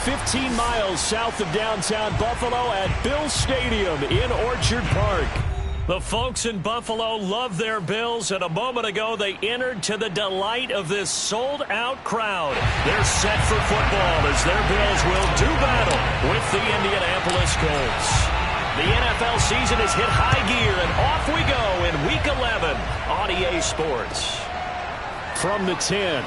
15 miles south of downtown Buffalo at Bills Stadium in Orchard Park. The folks in Buffalo love their Bills, and a moment ago they entered to the delight of this sold-out crowd. They're set for football as their Bills will do battle with the Indianapolis Colts. The NFL season has hit high gear, and off we go in Week 11 on EA Sports. From the 10.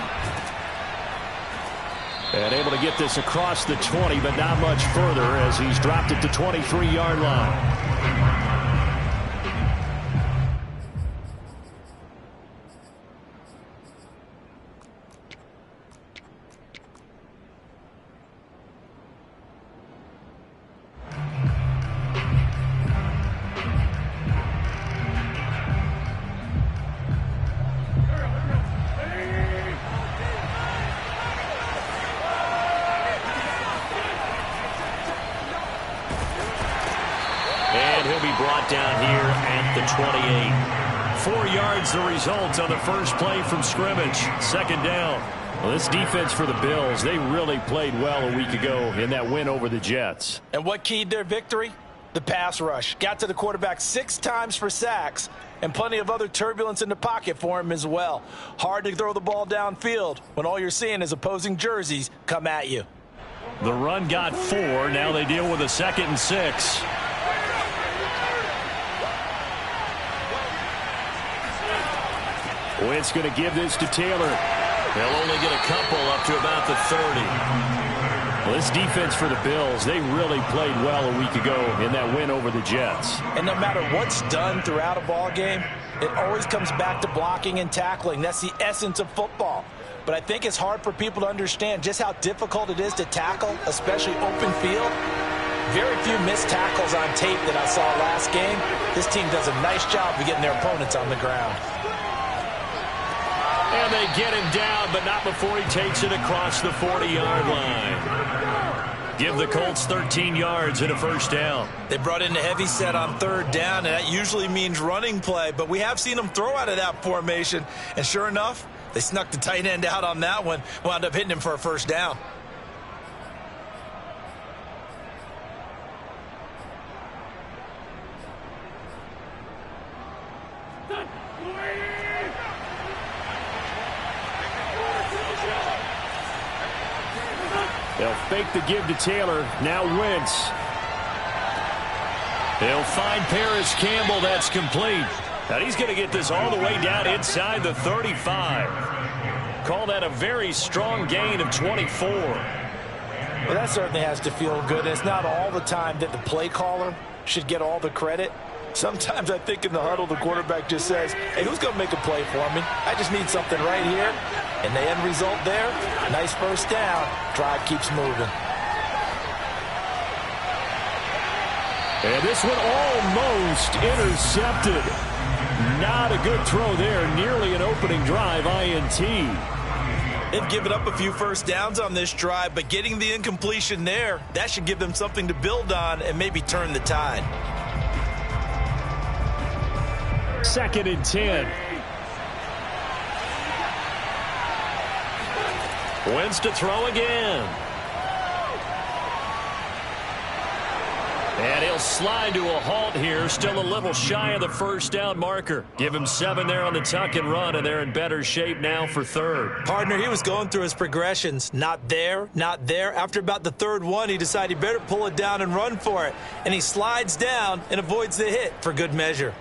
And able to get this across the 20, but not much further as he's dropped it to 23-yard line. Down here at the 28. 4 yards the result on the first play from scrimmage. Second down. Well, this defense for the Bills, they really played well a week ago in that win over the Jets. And what keyed their victory? The pass rush. Got to the quarterback 6 times for sacks, and plenty of other turbulence in the pocket for him as well. Hard to throw the ball downfield when all you're seeing is opposing jerseys come at you. The run got 4. Now they deal with a 2nd and 6. Wentz going to give this to Taylor. They'll only get a couple up to about the 30. Well, this defense for the Bills, they really played well a week ago in that win over the Jets. And no matter what's done throughout a ball game, it always comes back to blocking and tackling. That's the essence of football. But I think it's hard for people to understand just how difficult it is to tackle, especially open field. Very few missed tackles on tape that I saw last game. This team does a nice job of getting their opponents on the ground. And they get him down, but not before he takes it across the 40-yard line. Give the Colts 13 yards and a first down. They brought in the heavy set on third down, and that usually means running play. But we have seen them throw out of that formation. And sure enough, they snuck the tight end out on that one. Wound up hitting him for a first down. They'll fake the give to Taylor. Now Wentz. They'll find Paris Campbell. That's complete. Now he's going to get this all the way down inside the 35. Call that a very strong gain of 24. Well, that certainly has to feel good. It's not all the time that the play caller should get all the credit. Sometimes I think in the huddle the quarterback just says, hey, who's going to make a play for me? I just need something right here. And the end result there, nice first down. Drive keeps moving. And this one almost intercepted. Not a good throw there. Nearly an opening drive, INT. They've given up a few first downs on this drive, but getting the incompletion there, that should give them something to build on and maybe turn the tide. 2nd and 10. Wentz to throw again. And he'll slide to a halt here. Still a little shy of the first down marker. Give him 7 there on the tuck and run, and they're in better shape now for third. Partner, he was going through his progressions. Not there, not there. After about the third one, he decided he better pull it down and run for it. And he slides down and avoids the hit for good measure.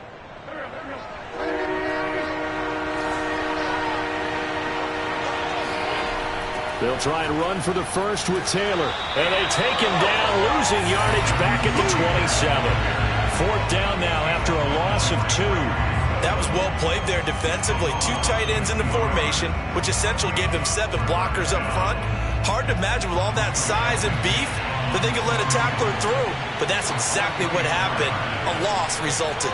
They'll try and run for the first with Taylor. And they take him down, losing yardage back at the 27. 4th down now after a loss of 2. That was well played there defensively. 2 tight ends in the formation, which essentially gave them 7 blockers up front. Hard to imagine with all that size and beef that they could let a tackler through. But that's exactly what happened. A loss resulted.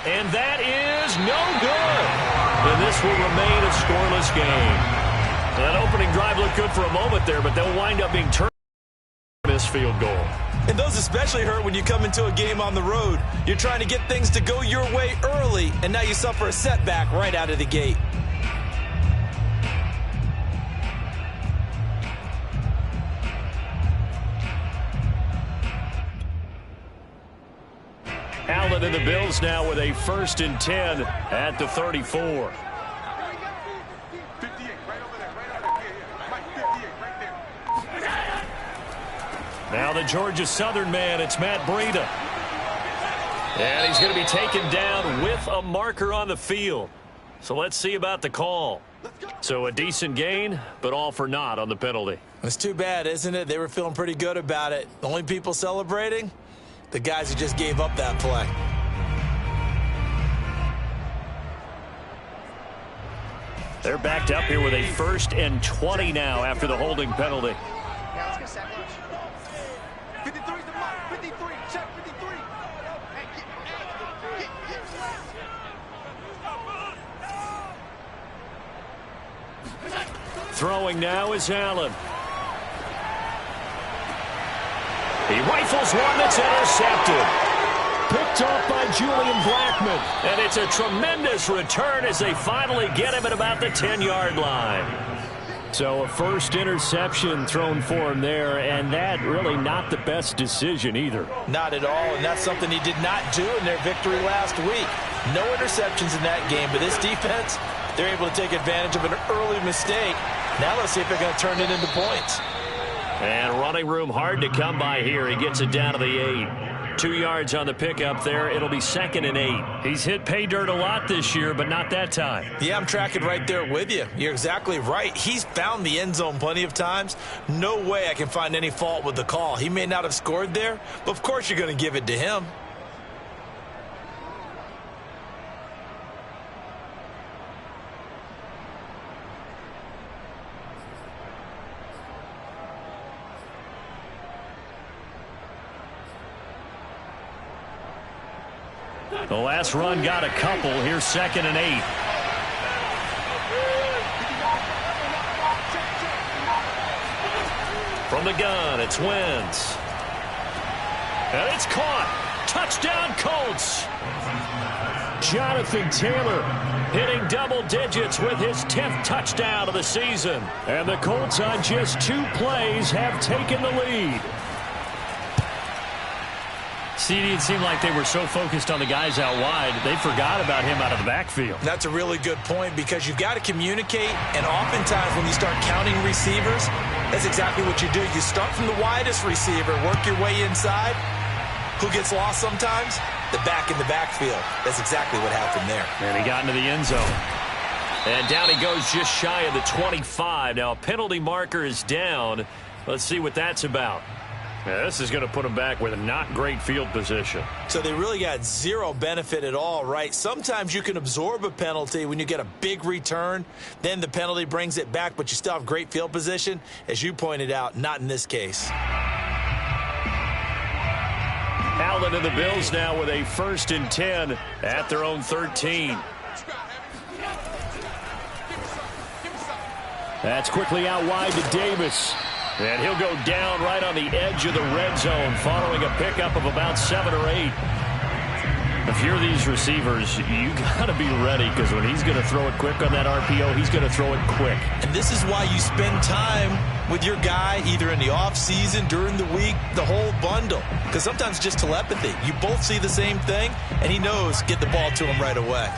And that is no good. And this will remain a scoreless game. That opening drive looked good for a moment there, but they'll wind up being turned first field goal. And those especially hurt when you come into a game on the road. You're trying to get things to go your way early, and now you suffer a setback right out of the gate. Allen and the Bills now with a 1st and 10 at the 34. Now the Georgia Southern man, it's Matt Breida. And he's going to be taken down with a marker on the field. So let's see about the call. So a decent gain, but all for naught on the penalty. It's too bad, isn't it? They were feeling pretty good about it. The only people celebrating? The guys who just gave up that play. They're backed up here with a 1st and 20 now after the holding penalty. Throwing now is Allen. He rifles one that's intercepted. Picked off by Julian Blackman. And it's a tremendous return as they finally get him at about the 10-yard line. So a first interception thrown for him there, and that really not the best decision either. Not at all, and that's something he did not do in their victory last week. No interceptions in that game, but this defense, they're able to take advantage of an early mistake. Now let's see if they're going to turn it into points. And running room hard to come by here. He gets it down to the 8. 2 yards on the pickup there. It'll be 2nd and 8. He's hit pay dirt a lot this year, but not that time. Yeah, I'm tracking right there with you. You're exactly right. He's found the end zone plenty of times. No way I can find any fault with the call. He may not have scored there, but of course you're going to give it to him. The last run got a couple. Here's 2nd and 8. From the gun, it's Wentz. And it's caught. Touchdown, Colts. Jonathan Taylor hitting double digits with his 10th touchdown of the season. And the Colts on just 2 plays have taken the lead. CD, it seemed like they were so focused on the guys out wide, they forgot about him out of the backfield. That's a really good point because you've got to communicate, and oftentimes when you start counting receivers, that's exactly what you do. You start from the widest receiver, work your way inside. Who gets lost sometimes? The back in the backfield. That's exactly what happened there. And he got into the end zone. And down he goes just shy of the 25. Now a penalty marker is down. Let's see what that's about. Yeah, this is going to put them back with a not great field position. So they really got zero benefit at all, right? Sometimes you can absorb a penalty when you get a big return. Then the penalty brings it back, but you still have great field position. As you pointed out, not in this case. Allen and the Bills now with a 1st and 10 at their own 13. That's quickly out wide to Davis. And he'll go down right on the edge of the red zone following a pickup of about 7 or 8. If you're these receivers, you got to be ready because when he's going to throw it quick on that RPO, he's going to throw it quick. And this is why you spend time with your guy either in the offseason, during the week, the whole bundle. Because sometimes just telepathy. You both see the same thing, and he knows get the ball to him right away.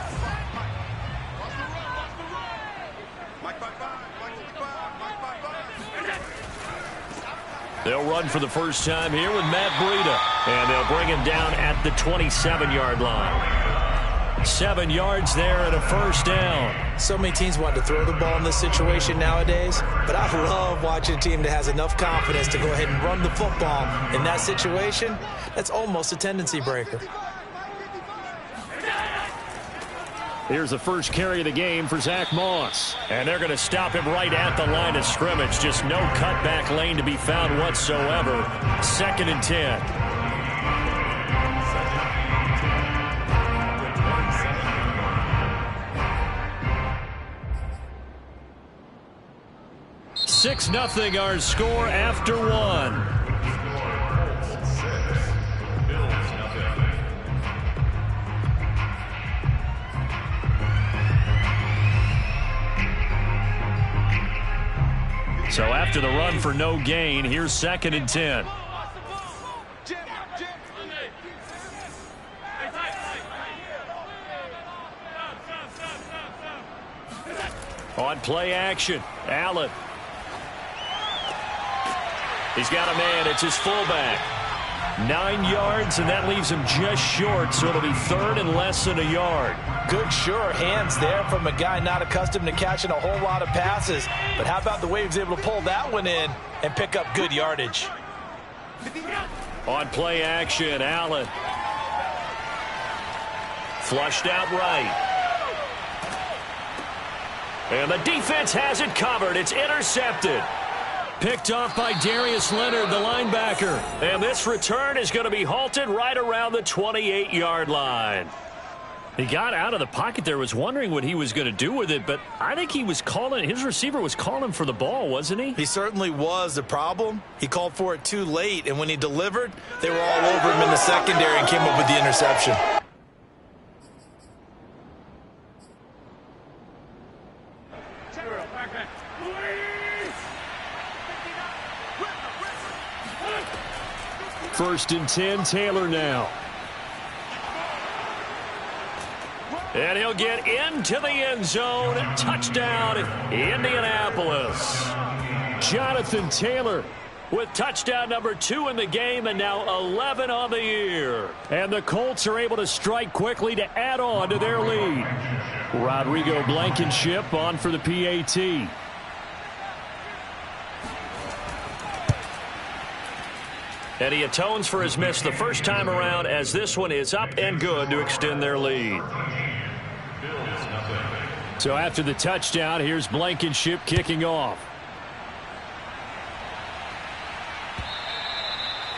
They'll run for the first time here with Matt Breida. And they'll bring him down at the 27-yard line. 7 yards there and a first down. So many teams want to throw the ball in this situation nowadays. But I love watching a team that has enough confidence to go ahead and run the football. In that situation, that's almost a tendency breaker. Here's the first carry of the game for Zach Moss. And they're going to stop him right at the line of scrimmage. Just no cutback lane to be found whatsoever. 2nd and 10. Six-0 our score after 1. So after the run for no gain, here's 2nd and 10. On play action, Allen. He's got a man. It's his fullback. 9 yards, and that leaves him just short, so it'll be 3rd and less than a yard. Good, sure hands there from a guy not accustomed to catching a whole lot of passes. But how about the way he was able to pull that one in and pick up good yardage? On play action, Allen. Flushed out right. And the defense has it covered. It's intercepted. Picked off by Darius Leonard, the linebacker. And this return is going to be halted right around the 28-yard line. He got out of the pocket there, was wondering what he was going to do with it, but I think he was calling, his receiver was calling for the ball, wasn't he? He certainly was. The problem, he called for it too late, and when he delivered, they were all over him in the secondary and came up with the interception. First and 10, Taylor now. And he'll get into the end zone. Touchdown, Indianapolis. Jonathan Taylor with touchdown number 2 in the game, and now 11 on the year. And the Colts are able to strike quickly to add on to their lead. Rodrigo Blankenship on for the PAT. And he atones for his miss the first time around, as this one is up and good to extend their lead. So after the touchdown, here's Blankenship kicking off.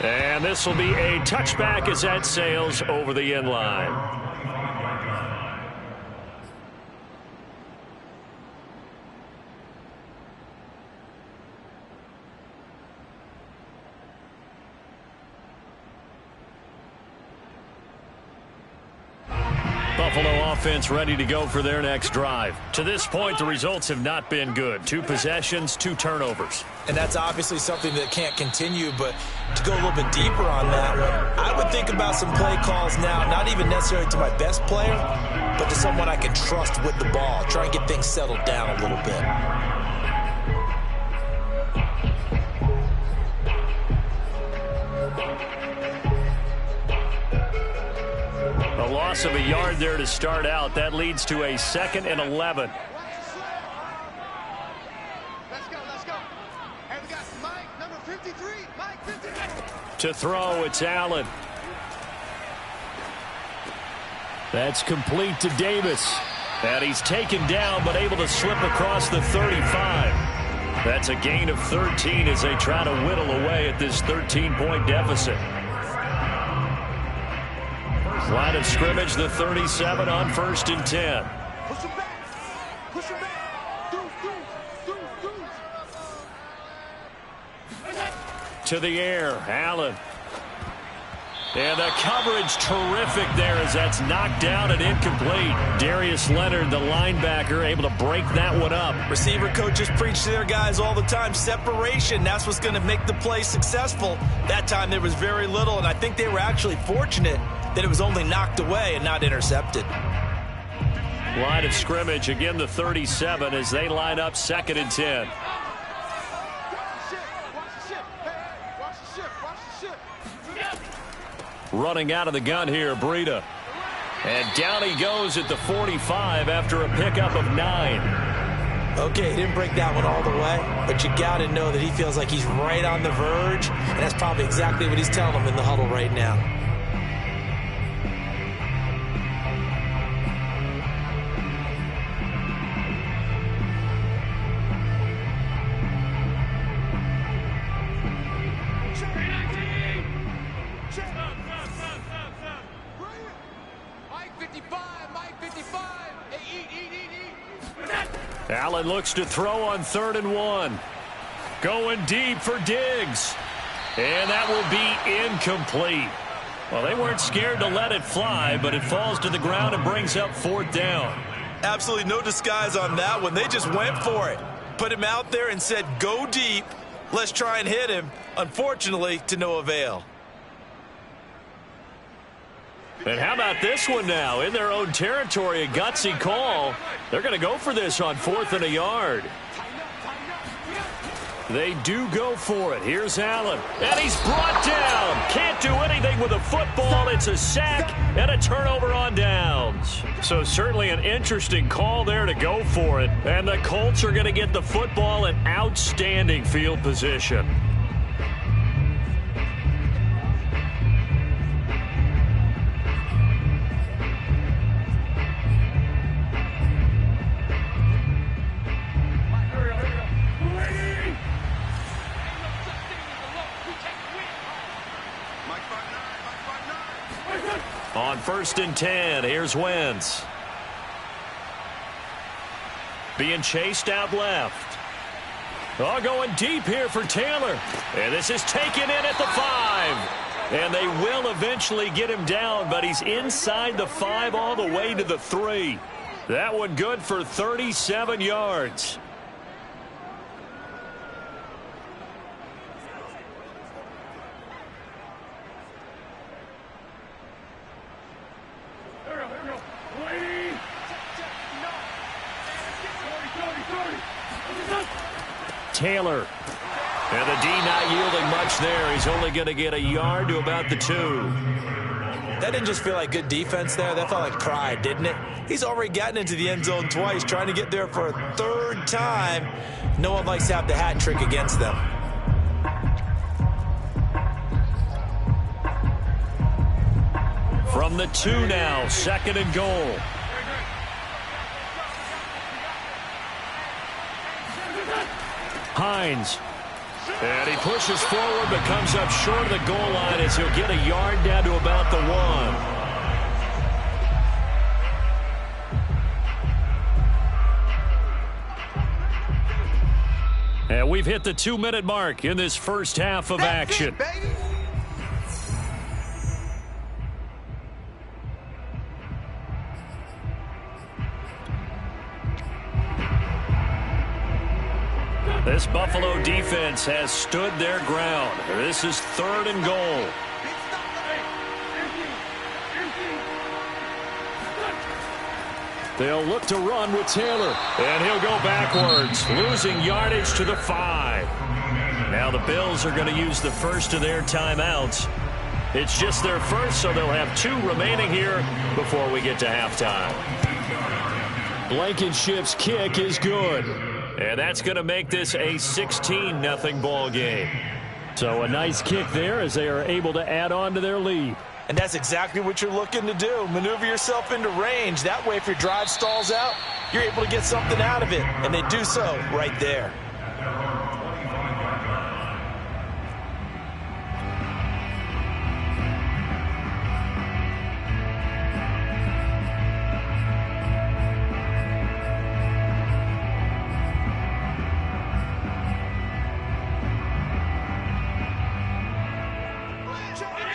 And this will be a touchback as that sails over the end line. Buffalo offense ready to go for their next drive. To this point, the results have not been good. 2 possessions, 2 turnovers. And that's obviously something that can't continue, but to go a little bit deeper on that one, I would think about some play calls now, not even necessarily to my best player, but to someone I can trust with the ball. Try and get things settled down a little bit. A loss of a yard there to start out. That leads to a 2nd and 11. Let's go. Hey, we got Mike, number 53. Mike, 53. To throw, it's Allen. That's complete to Davis. And he's taken down, but able to slip across the 35. That's a gain of 13 as they try to whittle away at this 13-point deficit. Line of scrimmage, the 37 on 1st and 10. Push him back. Push him back. To the air, Allen. And the coverage terrific there as that's knocked down and incomplete. Darius Leonard, the linebacker, able to break that one up. Receiver coaches preach to their guys all the time. Separation, that's what's going to make the play successful. That time there was very little, and I think they were actually fortunate that it was only knocked away and not intercepted. Line of scrimmage, again the 37 as they line up 2nd and 10. Running out of the gun here, Breida. And down he goes at the 45 after a pickup of 9. Okay, he didn't break that one all the way, but you got to know that he feels like he's right on the verge, and that's probably exactly what he's telling them in the huddle right now. Allen looks to throw on 3rd and 1. Going deep for Diggs. And that will be incomplete. Well, they weren't scared to let it fly, but it falls to the ground and brings up 4th down. Absolutely no disguise on that one. They just went for it. put him out there and said, go deep. Let's try and hit him. Unfortunately, to no avail. And how about this one now? In their own territory, a gutsy call. They're going to go for this on 4th and a yard. They do go for it. Here's Allen. And he's brought down. Can't do anything with the football. It's a sack and a turnover on downs. So certainly an interesting call there to go for it. And the Colts are going to get the football in outstanding field position. On 1st and 10, here's Wentz. Being chased out left. Oh, going deep here for Taylor. And this is taken in at the 5. And they will eventually get him down, but he's inside the 5 all the way to the 3. That one good for 37 yards. Taylor. And the D not yielding much there. He's only going to get a yard to about the 2. That didn't just feel like good defense there. That felt like pride, didn't it? He's already gotten into the end zone twice, trying to get there for a 3rd time. No one likes to have the hat trick against them. From the 2 now, 2nd and goal. Hines. And he pushes forward but comes up short of the goal line as he'll get a yard down to about the 1. And we've hit the 2-minute mark in this first half of action. This Buffalo defense has stood their ground. This is 3rd and goal. They'll look to run with Taylor. And he'll go backwards, losing yardage to the 5. Now the Bills are going to use the first of their timeouts. It's just their first, so they'll have 2 remaining here before we get to halftime. Blankenship's kick is good. And that's going to make this a 16-0 ball game. So a nice kick there as they are able to add on to their lead. And that's exactly what you're looking to do. Maneuver yourself into range. That way, if your drive stalls out, you're able to get something out of it. And they do so right there.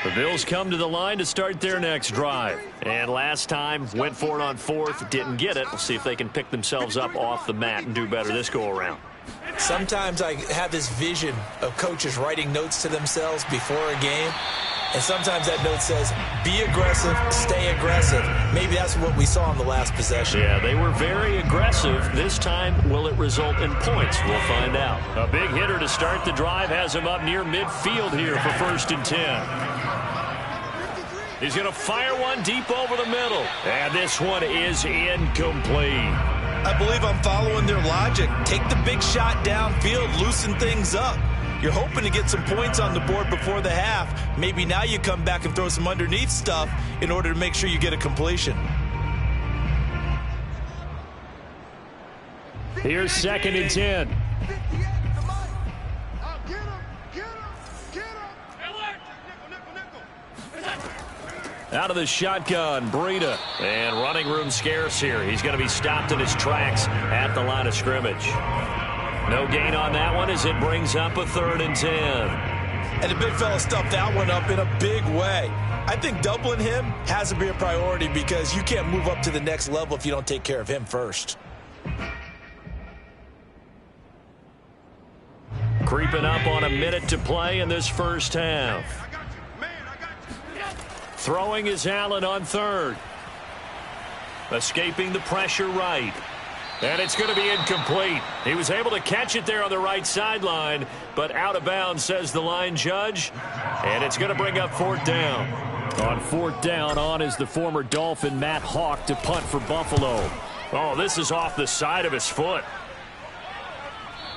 The Bills come to the line to start their next drive. And last time, went for it on 4th, didn't get it. We'll see if they can pick themselves up off the mat and do better this go-around. Sometimes I have this vision of coaches writing notes to themselves before a game. And sometimes that note says, be aggressive, stay aggressive. Maybe that's what we saw in the last possession. Yeah, they were very aggressive. This time, will it result in points? We'll find out. A big hitter to start the drive has him up near midfield here for 1st and 10. He's going to fire one deep over the middle. And this one is incomplete. I believe I'm following their logic. Take the big shot downfield, loosen things up. You're hoping to get some points on the board before the half. Maybe now you come back and throw some underneath stuff in order to make sure you get a completion. Here's 2nd and 10. Out of the shotgun, Breida. And running room scarce here. He's going to be stopped in his tracks at the line of scrimmage. No gain on that one as it brings up a 3rd and 10. And the big fella stuffed that one up in a big way. I think doubling him has to be a priority because you can't move up to the next level if you don't take care of him first. Creeping up on a minute to play in this first half. Throwing is Allen on third. Escaping the pressure right. And it's going to be incomplete. He was able to catch it there on the right sideline, but out of bounds, says the line judge. And it's going to bring up fourth down. On fourth down, on is the former Dolphin Matt Hawk to punt for Buffalo. Oh, this is off the side of his foot.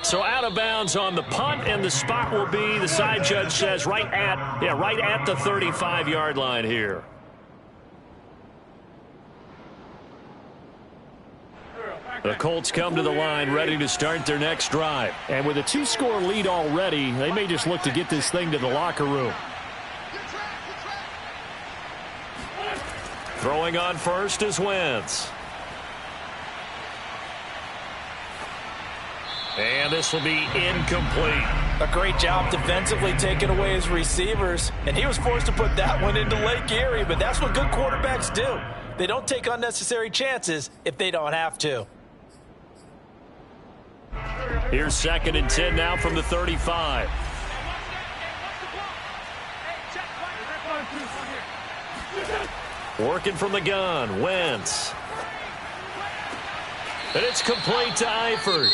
So out of bounds on the punt, and the spot will be, the side judge says, right at the 35-yard line here. The Colts come to the line ready to start their next drive. And with a 2-score lead already, they may just look to get this thing to the locker room. Throwing on first is Wentz. And this will be incomplete. A great job defensively taking away his receivers. And he was forced to put that one into Lake Erie, but that's what good quarterbacks do. They don't take unnecessary chances if they don't have to. Here's 2nd and 10 now from the 35. Working from the gun, Wentz. And it's complete to Eifert.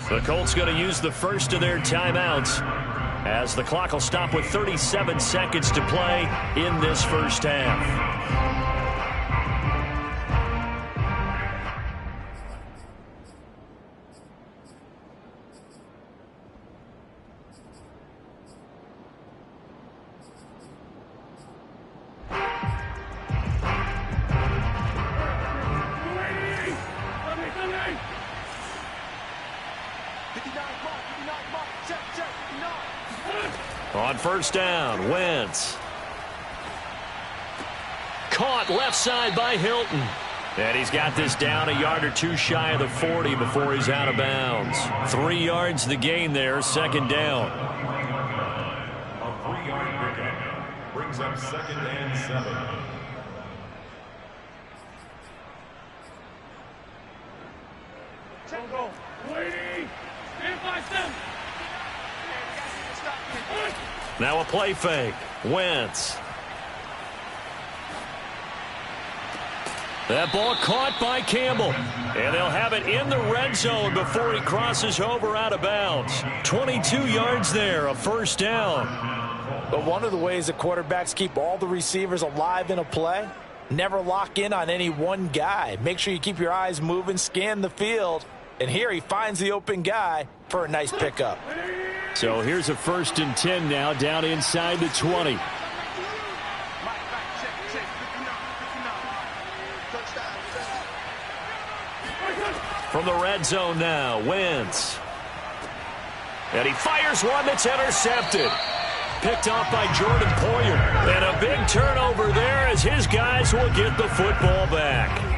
The Colts going to use the first of their timeouts as the clock will stop with 37 seconds to play in this first half. On first down, Wentz. Caught left side by Hilton. And he's got this down a yard or two shy of the 40 before he's out of bounds. 3 yards the gain there, 2nd down. A 3-yard pickup brings up 2nd and 7. Go. Waiting. Stand by 7. Now a play fake. Wentz. That ball caught by Campbell. And they'll have it in the red zone before he crosses over out of bounds. 22 yards there, a first down. But one of the ways that quarterbacks keep all the receivers alive in a play, never lock in on any one guy. Make sure you keep your eyes moving, scan the field. And here he finds the open guy for a nice pickup. So here's a 1st and 10 now, down inside the 20. From the red zone now, Wentz. And he fires one that's intercepted. Picked off by Jordan Poyer. And a big turnover there as his guys will get the football back.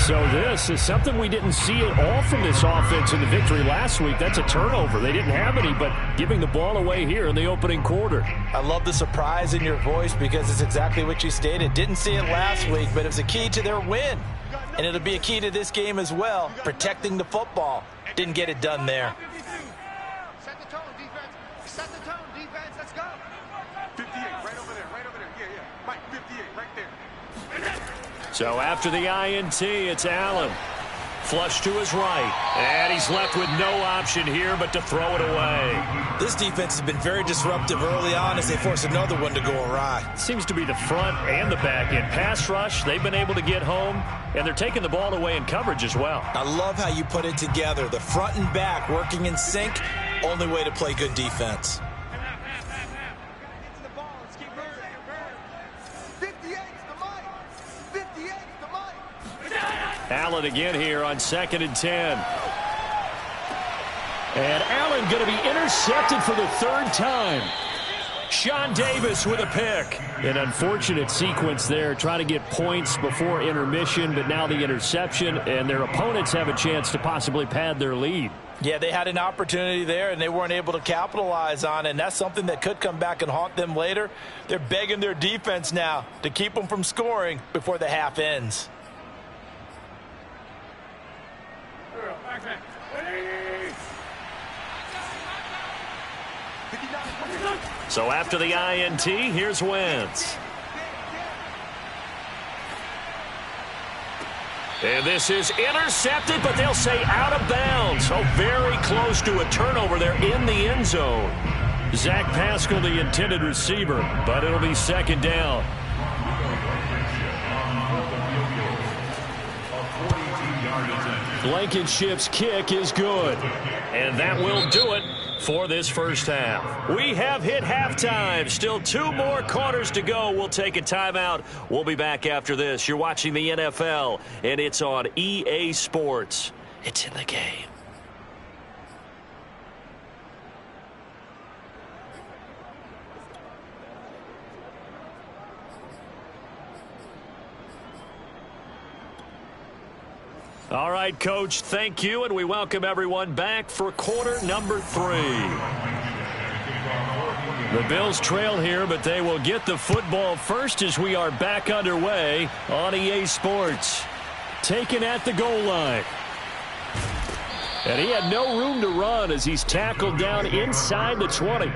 So this is something we didn't see at all from this offense in the victory last week. That's a turnover. They didn't have any, but giving the ball away here in the opening quarter. I love the surprise in your voice because it's exactly what you stated. Didn't see it last week, but it was a key to their win. And it'll be a key to this game as well, protecting the football. Didn't get it done there. Set the tone, defense. Set the tone, defense. Let's go. 58, right over there, right over there. Yeah. Mike, 58, right there. So after the INT, it's Allen. Flush to his right. And he's left with no option here but to throw it away. This defense has been very disruptive early on as they force another one to go awry. Seems to be the front and the back end. Pass rush, they've been able to get home, and they're taking the ball away in coverage as well. I love how you put it together. The front and back working in sync, only way to play good defense. Allen again here on 2nd and 10. And Allen going to be intercepted for the 3rd time. Sean Davis with a pick. An unfortunate sequence there, trying to get points before intermission, but now the interception, and their opponents have a chance to possibly pad their lead. Yeah, they had an opportunity there, and they weren't able to capitalize on it, and that's something that could come back and haunt them later. They're begging their defense now to keep them from scoring before the half ends. So after the INT, here's Wentz. And this is intercepted, but they'll say out of bounds. So very close to a turnover there in the end zone. Zach Pascal, the intended receiver, but it'll be second down. Blankenship's kick is good. And that will do it for this first half. We have hit halftime. Still 2 more quarters to go. We'll take a timeout. We'll be back after this. You're watching the NFL, and it's on EA Sports. It's in the game. All right, Coach, thank you, and we welcome everyone back for quarter number 3. The Bills trail here, but they will get the football first as we are back underway on EA Sports. Taken at the goal line. And he had no room to run as he's tackled down inside the 20.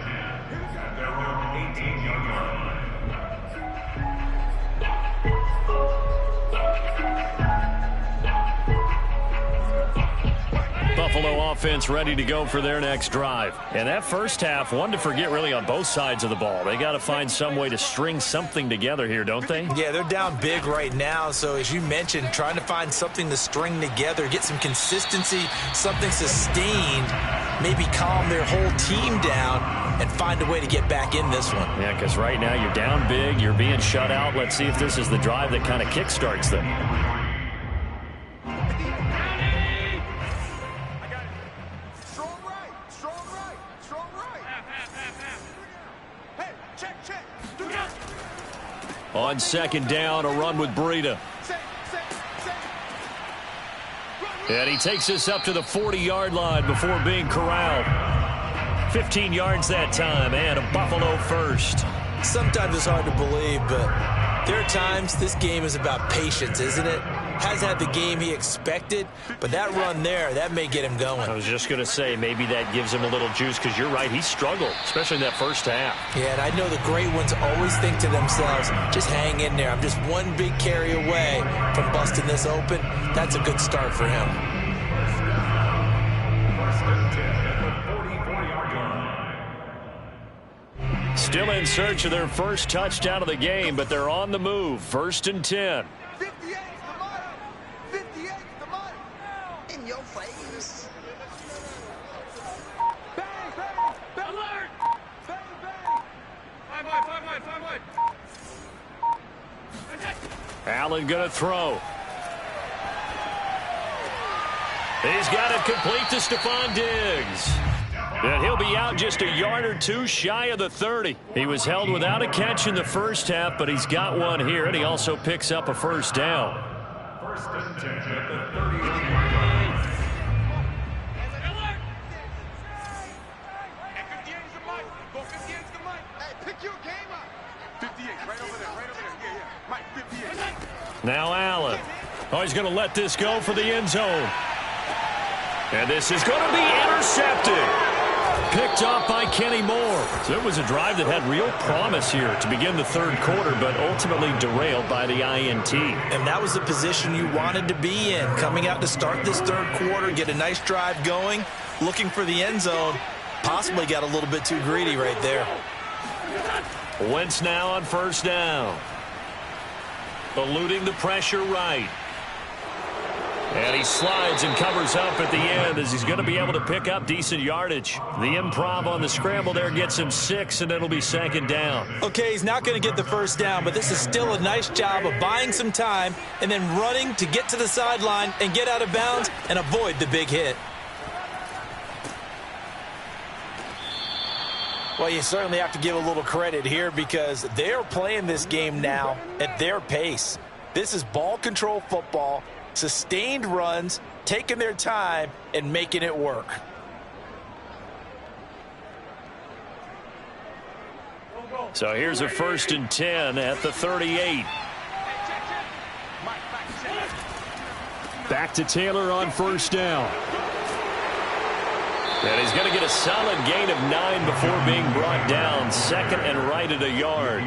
Buffalo offense ready to go for their next drive. And that first half, one to forget really on both sides of the ball. They got to find some way to string something together here, don't they? Yeah, they're down big right now. So as you mentioned, trying to find something to string together, get some consistency, something sustained, maybe calm their whole team down and find a way to get back in this one. Yeah, because right now you're down big, you're being shut out. Let's see if this is the drive that kind of kickstarts them. On second down, a run with Breida. And he takes us up to the 40-yard line before being corralled. 15 yards that time, and a Buffalo first. Sometimes it's hard to believe, but there are times this game is about patience, isn't it? Hasn't had the game he expected, but that run there, that may get him going. I was just going to say, maybe that gives him a little juice, because you're right, he struggled, especially in that first half. Yeah, and I know the great ones always think to themselves, just hang in there. I'm just one big carry away from busting this open. That's a good start for him. Still in search of their first touchdown of the game, but they're on the move. 1st and 10. 58 the motto. 58 the motto. In your face. Bang, bang, bang. Alert. Bang, bang. 5 wide, 5 wide, 5 wide. Allen going to throw. He's got it complete to Stephon Diggs. And he'll be out just a yard or two shy of the 30. He was held without a catch in the first half, but he's got one here, and he also picks up a first down. 1st and 10 at the 30-yard line. Now Allen. Oh, he's going to let this go for the end zone. And this is going to be intercepted. Picked off by Kenny Moore. So it was a drive that had real promise here to begin the third quarter, but ultimately derailed by the INT. And that was the position you wanted to be in. Coming out to start this third quarter, get a nice drive going, looking for the end zone. Possibly got a little bit too greedy right there. Wentz now on first down. Eluding the pressure right. And he slides and covers up at the end as he's going to be able to pick up decent yardage. The improv on the scramble there gets him 6, and it'll be second down. Okay, he's not going to get the first down, but this is still a nice job of buying some time and then running to get to the sideline and get out of bounds and avoid the big hit. Well, you certainly have to give a little credit here because they're playing this game now at their pace. This is ball control football. Sustained runs, taking their time, and making it work. So here's a 1st and 10 at the 38. Back to Taylor on first down. And he's going to get a solid gain of 9 before being brought down. Second and right at a yard.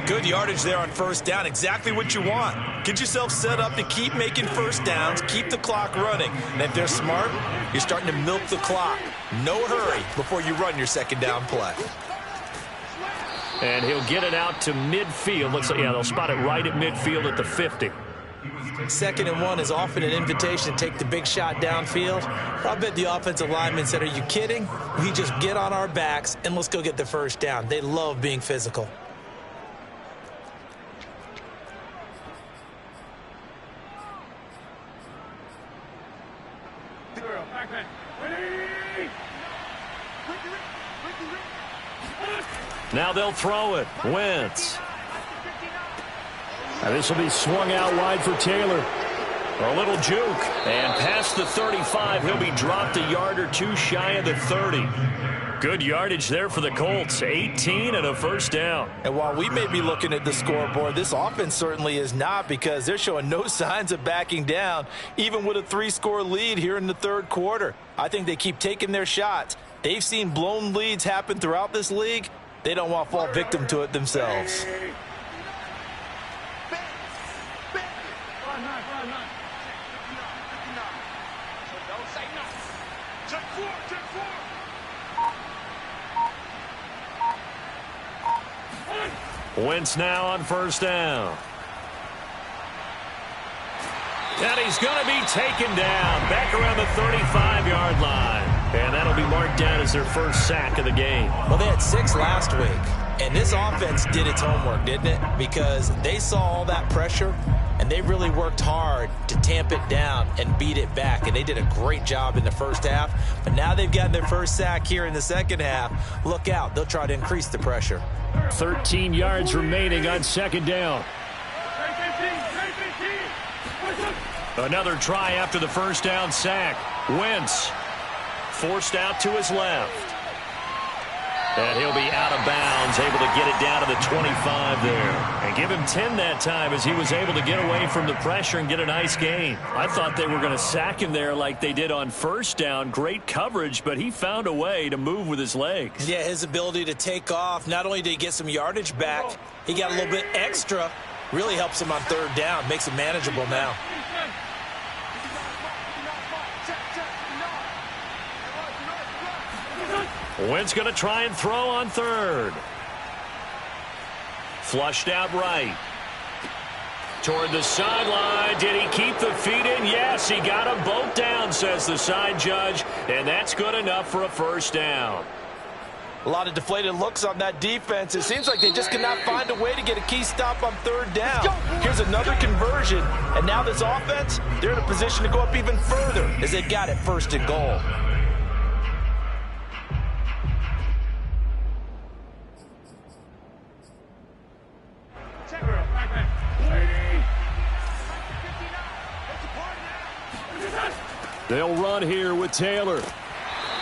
Good yardage there on first down. Exactly what you want. Get yourself set up to keep making first downs, keep the clock running. And if they're smart, you're starting to milk the clock. No hurry before you run your second down play. And he'll get it out to midfield. Looks like, yeah, they'll spot it right at midfield at the 50. 2nd and 1 is often an invitation to take the big shot downfield. I bet the offensive lineman said, are you kidding? We just get on our backs and let's go get the first down. They love being physical. Now they'll throw it. Wentz. Now this will be swung out wide for Taylor. A little juke. And past the 35, he'll be dropped a yard or two shy of the 30. Good yardage there for the Colts. 18 and a first down. And while we may be looking at the scoreboard, this offense certainly is not, because they're showing no signs of backing down, even with a 3-score lead here in the third quarter. I think they keep taking their shots. They've seen blown leads happen throughout this league. They don't want to fall victim to it themselves. Wentz now on first down. And he's going to be taken down back around the 35-yard line. And that'll be marked down as their first sack of the game. Well, they had 6 last week. And this offense did its homework, didn't it? Because they saw all that pressure, and they really worked hard to tamp it down and beat it back. And they did a great job in the first half. But now they've gotten their first sack here in the second half. Look out. They'll try to increase the pressure. 13 yards remaining on second down. Another try after the first down sack. Wentz forced out to his left. And he'll be out of bounds, able to get it down to the 25 there. And give him 10 that time as he was able to get away from the pressure and get a nice gain. I thought they were going to sack him there like they did on first down. Great coverage, but he found a way to move with his legs. Yeah, his ability to take off. Not only did he get some yardage back, he got a little bit extra. Really helps him on third down. Makes it manageable now. Wentz going to try and throw on third. Flushed out right. Toward the sideline. Did he keep the feet in? Yes, he got them both down, says the side judge. And that's good enough for a first down. A lot of deflated looks on that defense. It seems like they just cannot find a way to get a key stop on third down. Here's another conversion. And now this offense, they're in a position to go up even further as they got it first and goal. They'll run here with Taylor.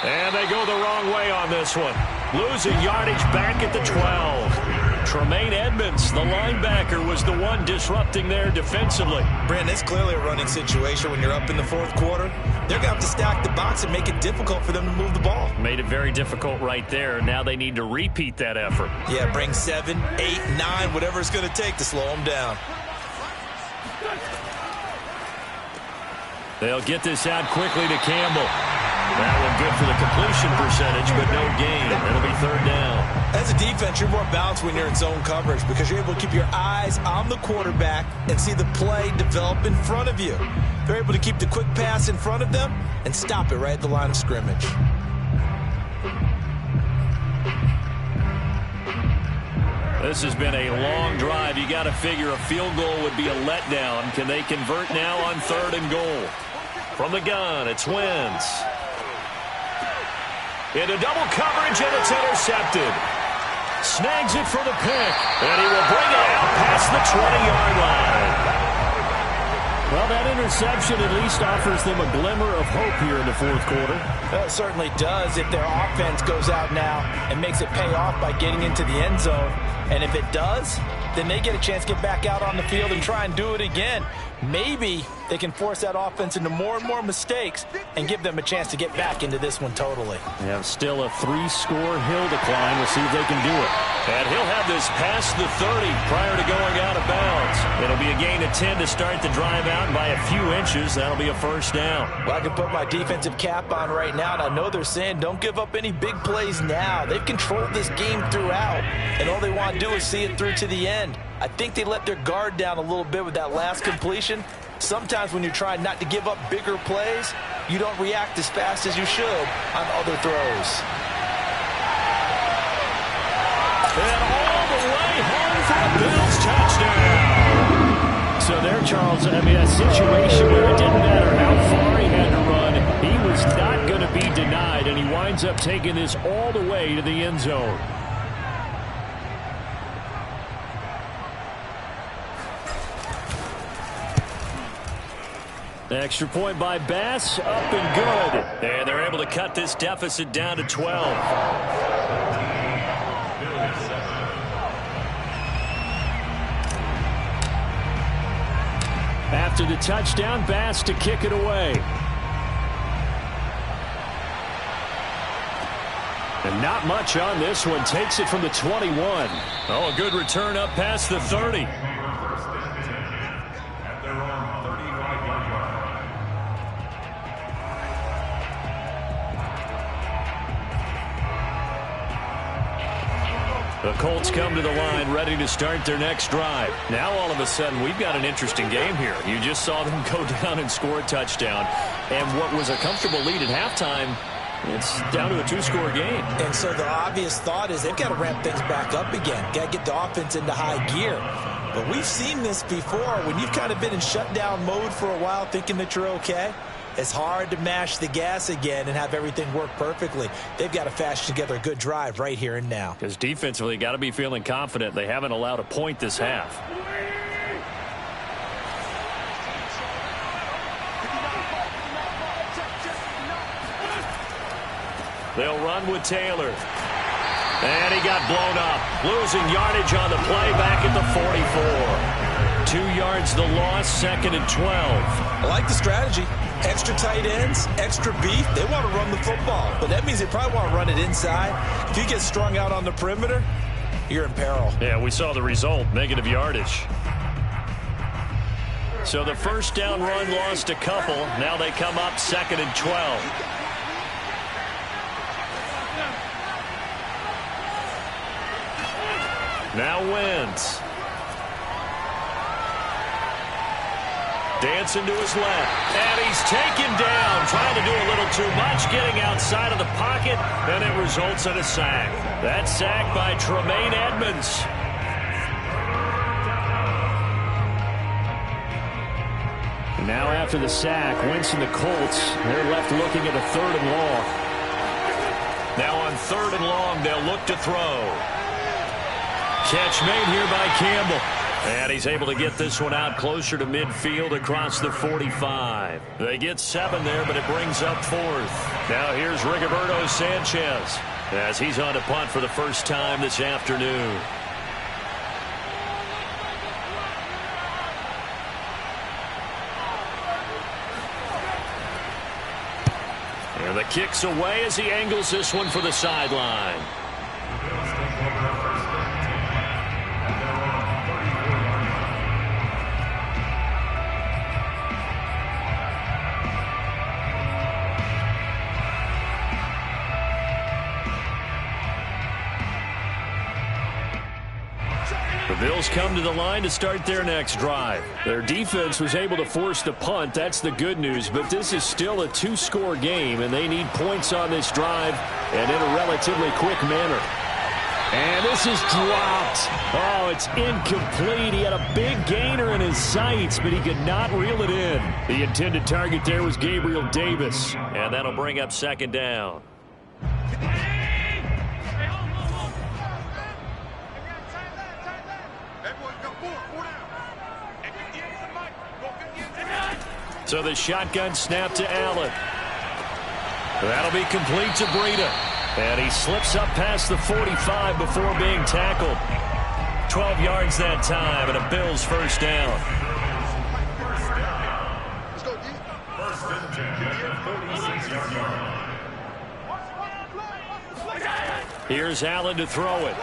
And they go the wrong way on this one. Losing yardage back at the 12. Tremaine Edmonds, the linebacker, was the one disrupting there defensively. Brandon, it's clearly a running situation when you're up in the fourth quarter. They're going to have to stack the box and make it difficult for them to move the ball. Made it very difficult right there. Now they need to repeat that effort. Yeah, bring 7, 8, 9, whatever it's going to take to slow them down. They'll get this out quickly to Campbell. That one good for the completion percentage, but no gain. It'll be third down. As a defense, you're more balanced when you're in zone coverage because you're able to keep your eyes on the quarterback and see the play develop in front of you. They're able to keep the quick pass in front of them and stop it right at the line of scrimmage. This has been a long drive. You got to figure a field goal would be a letdown. Can they convert now on third and goal? From the gun, it's Wentz. Into double coverage, and it's intercepted. Snags it for the pick, and he will bring it out past the 20-yard line. Well, that interception at least offers them a glimmer of hope here in the fourth quarter. It certainly does if their offense goes out now and makes it pay off by getting into the end zone. And if it does, then they get a chance to get back out on the field and try and do it again. maybe they can force that offense into more and more mistakes and give them a chance to get back into this one totally. They have still a 3-score hill to climb. We'll see if they can do it. And he'll have this past the 30 prior to going out of bounds. It'll be a gain of 10 to start the drive out, and by a few inches, that'll be a first down. Well, I can put my defensive cap on right now, and I know they're saying don't give up any big plays now. They've controlled this game throughout, and all they want to do is see it through to the end. I think they let their guard down a little bit with that last completion. Sometimes when you're trying not to give up bigger plays, you don't react as fast as you should on other throws. And all the way home for the Bills touchdown. So there, Charles, I mean, a situation where it didn't matter how far he had to run, he was not going to be denied, and he winds up taking this all the way to the end zone. Extra point by Bass, up and good. And they're able to cut this deficit down to 12. After the touchdown, Bass to kick it away. And not much on this one. Takes it from the 21. Oh, a good return up past the 30. The Colts come to the line ready to start their next drive. Now all of a sudden we've got an interesting game here. You just saw them go down and score a touchdown. And what was a comfortable lead at halftime, it's down to a 2-score game. And so the obvious thought is they've got to ramp things back up again. Got to get the offense into high gear. But we've seen this before. When you've kind of been in shutdown mode for a while thinking that you're okay, it's hard to mash the gas again and have everything work perfectly. They've got to fashion together a good drive right here and now. Because defensively, got to be feeling confident. They haven't allowed a point this half. They'll run with Taylor. And he got blown up. Losing yardage on the play back at the 44. 2 yards the loss, 2nd and 12. I like the strategy. Extra tight ends, extra beef. They want to run the football, but that means they probably want to run it inside. If you get strung out on the perimeter, you're in peril. Yeah, we saw the result, negative yardage. So the first down run lost a couple. Now they come up 2nd and 12. Now Wentz. Dancing to his left. And he's taken down. Trying to do a little too much. Getting outside of the pocket. And it results in a sack. That sack by Tremaine Edmonds. Now after the sack, Wentz and the Colts, they're left looking at a 3rd and long. Now on 3rd and long, they'll look to throw. Catch made here by Campbell. And he's able to get this one out closer to midfield across the 45. They get 7 there, but it brings up 4th. Now here's Rigoberto Sanchez as he's on to punt for the first time this afternoon. And the kick's away as he angles this one for the sideline. The Bills come to the line to start their next drive. Their defense was able to force the punt. That's the good news. But this is still a 2-score game, and they need points on this drive and in a relatively quick manner. And this is dropped. Oh, it's incomplete. He had a big gainer in his sights, but he could not reel it in. The intended target there was Gabriel Davis. And that'll bring up 2nd down. So the shotgun snap to Allen. That'll be complete to Breida. And he slips up past the 45 before being tackled. 12 yards that time and a Bills first down. Here's Allen to throw it.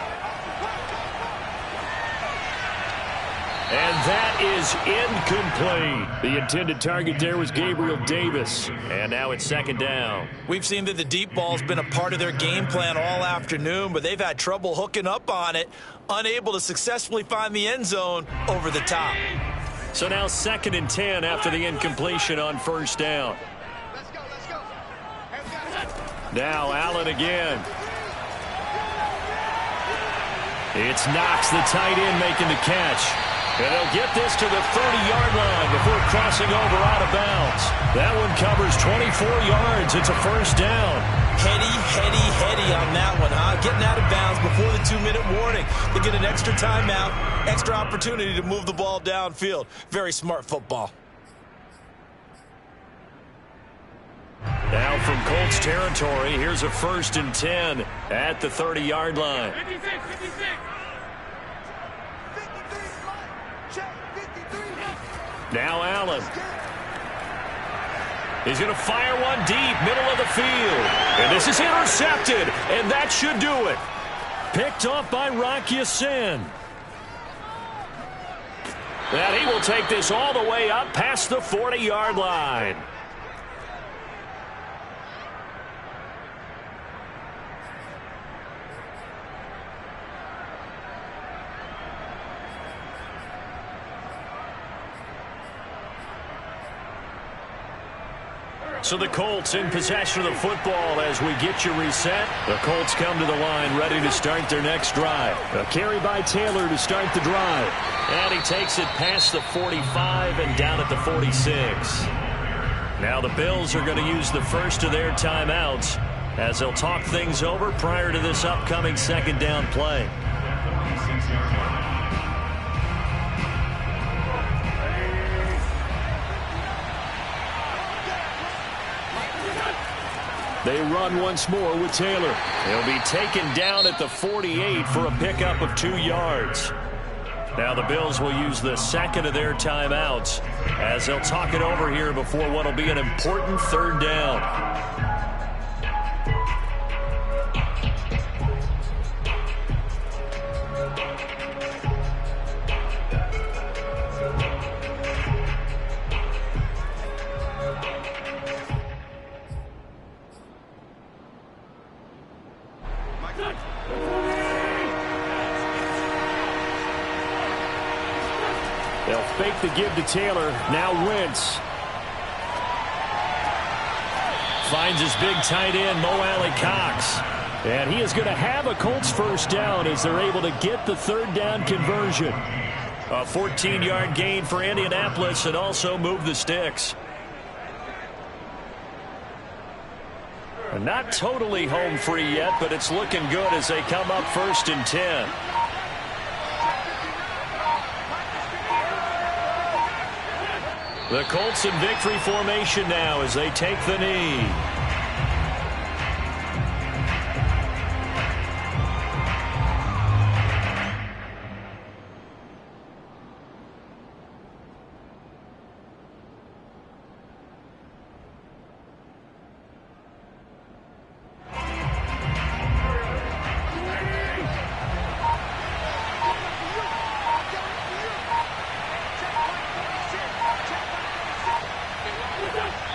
And that is incomplete. The intended target there was Gabriel Davis. And now it's second down. We've seen that the deep ball's been a part of their game plan all afternoon, but they've had trouble hooking up on it, unable to successfully find the end zone over the top. So now 2nd and 10 after the incompletion on first down. Let's go, let's go. Now Allen again. It's Knox, the tight end, making the catch. And they'll get this to the 30-yard line before crossing over out of bounds. That one covers 24 yards. It's a first down. Heady on that one, huh? Getting out of bounds before the 2-minute warning. They get an extra timeout, extra opportunity to move the ball downfield. Very smart football. Now from Colts territory, here's a 1st and 10 at the 30-yard line. 56, 56. 53, check, 53. Now Allen. He's going to fire one deep, middle of the field. And this is intercepted, and that should do it. Picked off by Rocky Sin. And he will take this all the way up past the 40-yard line. So the Colts in possession of the football as we get you reset. The Colts come to the line ready to start their next drive. A carry by Taylor to start the drive. And he takes it past the 45 and down at the 46. Now the Bills are going to use the first of their timeouts as they'll talk things over prior to this upcoming 2nd down play. They run once more with Taylor. He'll be taken down at the 48 for a pickup of 2 yards. Now the Bills will use the 2nd of their timeouts as they'll talk it over here before what will be an important 3rd down. They'll fake the give to Taylor. Now Wentz. Finds his big tight end, Mo Alley Cox. And he is going to have a Colts first down as they're able to get the 3rd down conversion. A 14-yard gain for Indianapolis and also move the sticks. Not totally home free yet, but it's looking good as they come up 1st and 10. The Colts in victory formation now as they take the knee.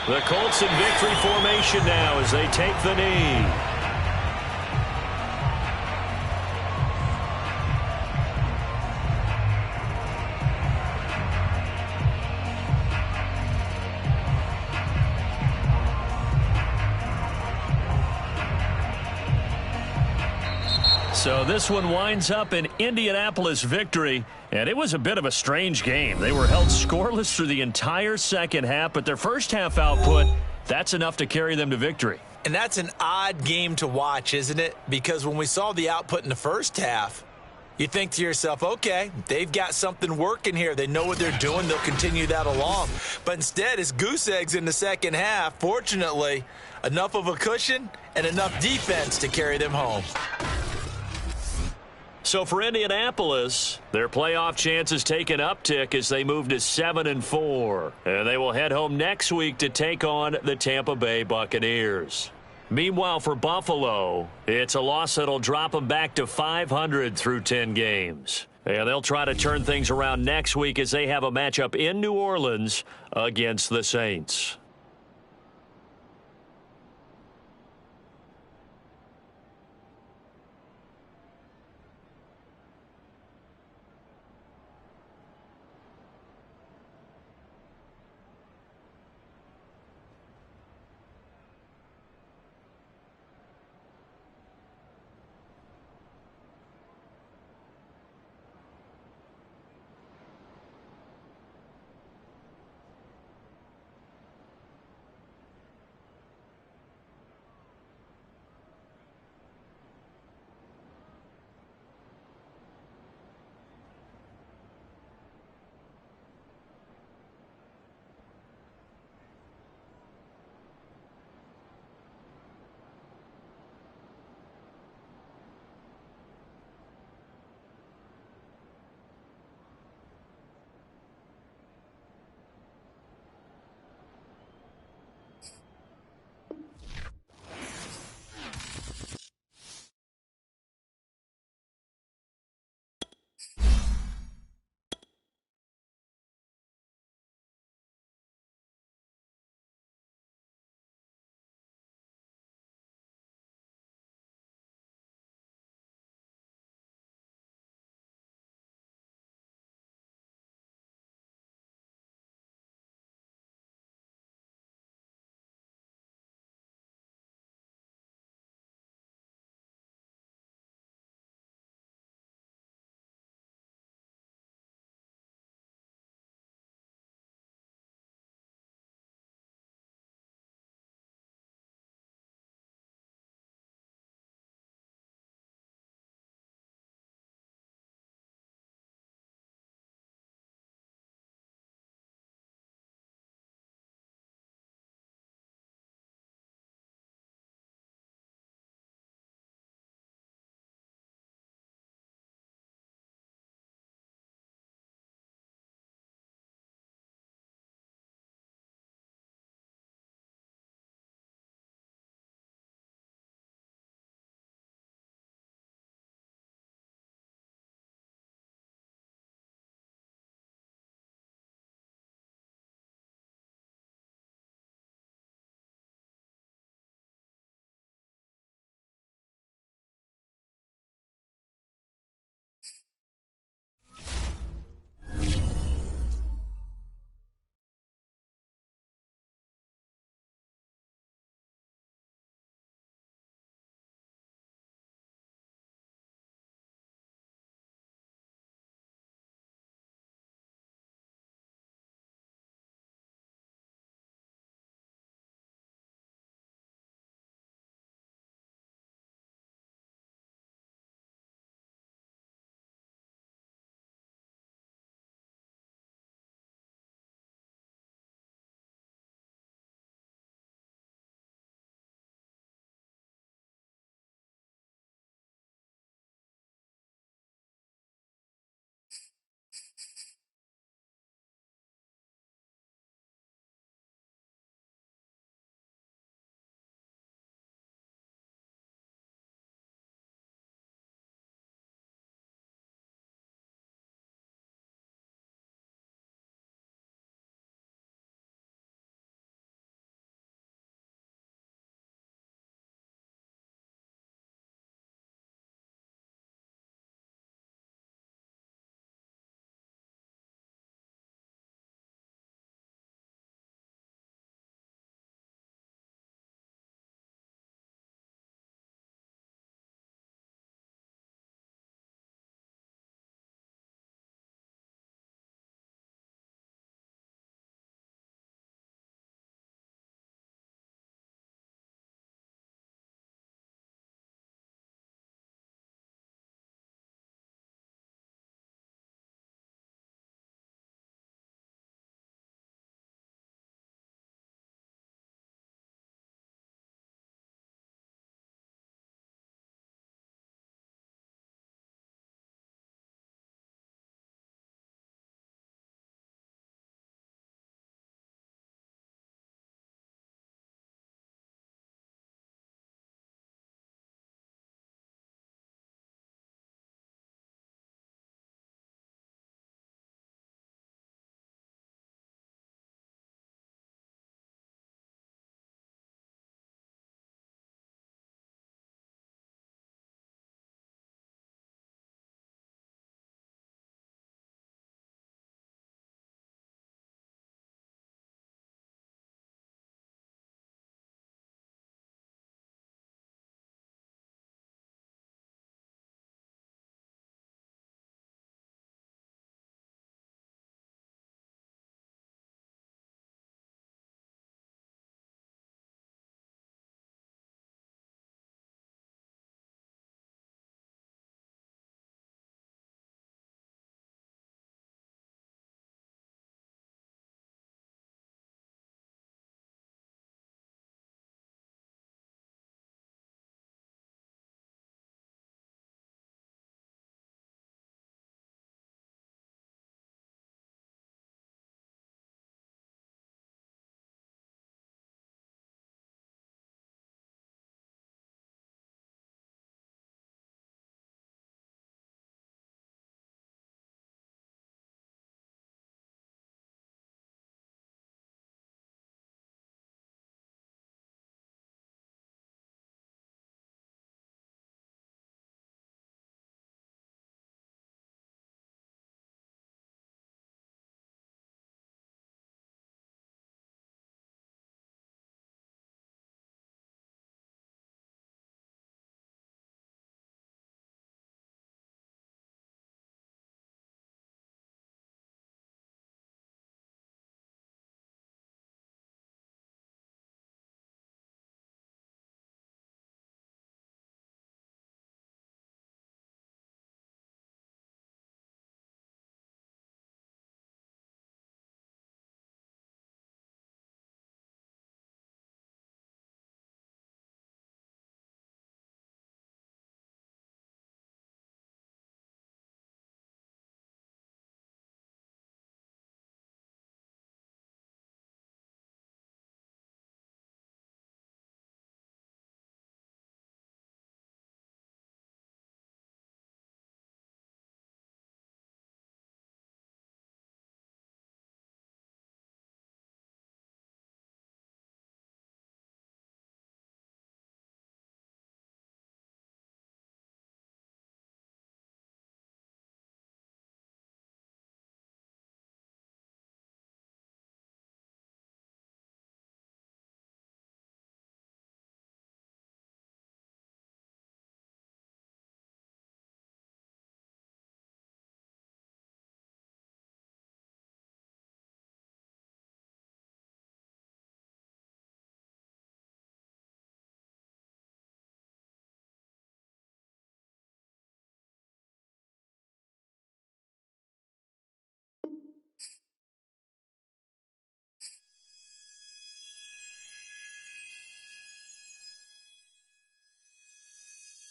The Colts in victory formation now as they take the knee. So this one winds up an Indianapolis victory, and it was a bit of a strange game. They were held scoreless through the entire second half, but their first half output, that's enough to carry them to victory. And that's an odd game to watch, isn't it? Because when we saw the output in the first half, you think to yourself, okay, they've got something working here. They know what they're doing. They'll continue that along. But instead, it's goose eggs in the second half. Fortunately, enough of a cushion and enough defense to carry them home. So for Indianapolis, their playoff chances take an uptick as they move to 7-4. And they will head home next week to take on the Tampa Bay Buccaneers. Meanwhile, for Buffalo, it's a loss that'll drop them back to 500 through 10 games. And they'll try to turn things around next week as they have a matchup in New Orleans against the Saints.